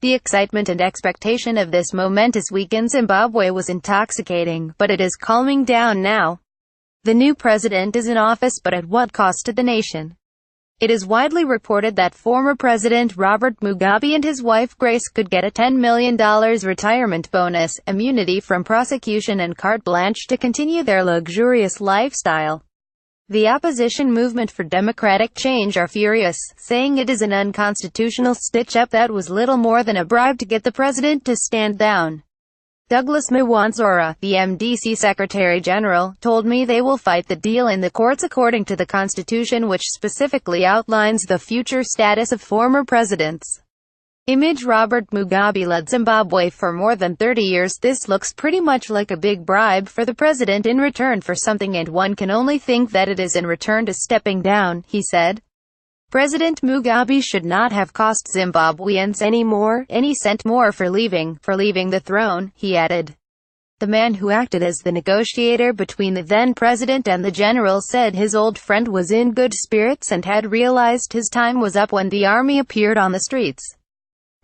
The excitement and expectation of this momentous week in Zimbabwe was intoxicating, but it is calming down now. The new president is in office, but at what cost to the nation? It is widely reported that former President Robert Mugabe and his wife Grace could get a $10 million retirement bonus, immunity from prosecution and carte blanche to continue their luxurious lifestyle. The opposition movement for democratic change are furious, saying it is an unconstitutional stitch-up that was little more than a bribe to get the president to stand down. Douglas Mwanzora, the MDC Secretary General, told me they will fight the deal in the courts according to the Constitution, which specifically outlines the future status of former presidents. Image Robert Mugabe led Zimbabwe for more than 30 years. This looks pretty much like a big bribe for the president in return for something, and one can only think that it is in return to stepping down, he said. President Mugabe should not have cost Zimbabweans any cent more for leaving the throne, he added. The man who acted as the negotiator between the then president and the general said his old friend was in good spirits and had realized his time was up when the army appeared on the streets.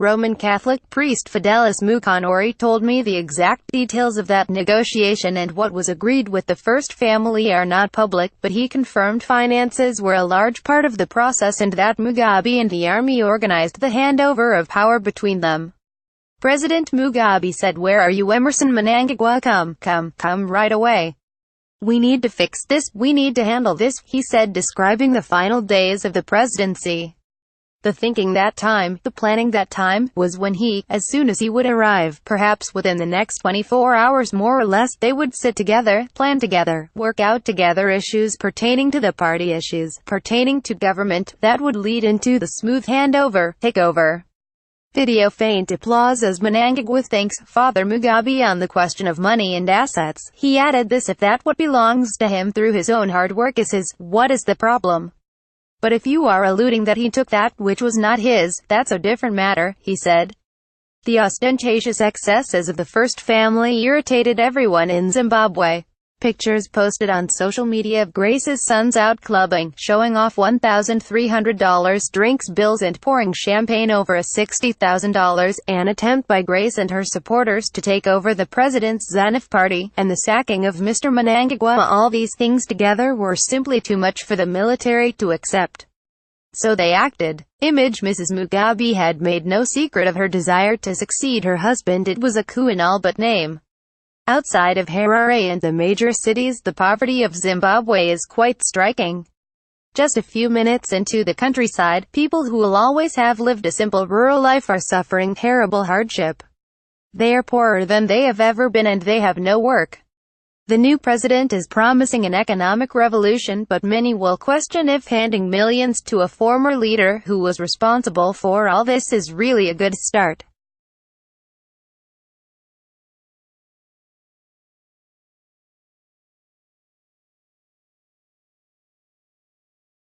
Roman Catholic priest Fidelis Mukonori told me the exact details of that negotiation and what was agreed with the first family are not public, but he confirmed finances were a large part of the process and that Mugabe and the army organized the handover of power between them. President Mugabe said, "Where are you, Emerson Mnangagwa? Come right away. We need to fix this, we need to handle this," he said, describing the final days of the presidency. The planning that time, was when as soon as he would arrive, perhaps within the next 24 hours more or less, they would sit together, plan together, work out together issues pertaining to the party, issues pertaining to government, that would lead into the smooth takeover. Video faint applause as Mnangagwa thanks Father Mugabe on the question of money and assets. He added this: "If that what belongs to him through his own hard work is his, what is the problem? But if you are alluding that he took that which was not his, that's a different matter," he said. The ostentatious excesses of the first family irritated everyone in Zimbabwe. Pictures posted on social media of Grace's sons out clubbing, showing off $1,300 drinks bills and pouring champagne over a $60,000, an attempt by Grace and her supporters to take over the president's ZANU party, and the sacking of Mr. Mnangagwa. All these things together were simply too much for the military to accept. So they acted. Image Mrs. Mugabe had made no secret of her desire to succeed her husband. It was a coup in all but name. Outside of Harare and the major cities, the poverty of Zimbabwe is quite striking. Just a few minutes into the countryside, people who will always have lived a simple rural life are suffering terrible hardship. They are poorer than they have ever been and they have no work. The new president is promising an economic revolution, but many will question if handing millions to a former leader who was responsible for all this is really a good start.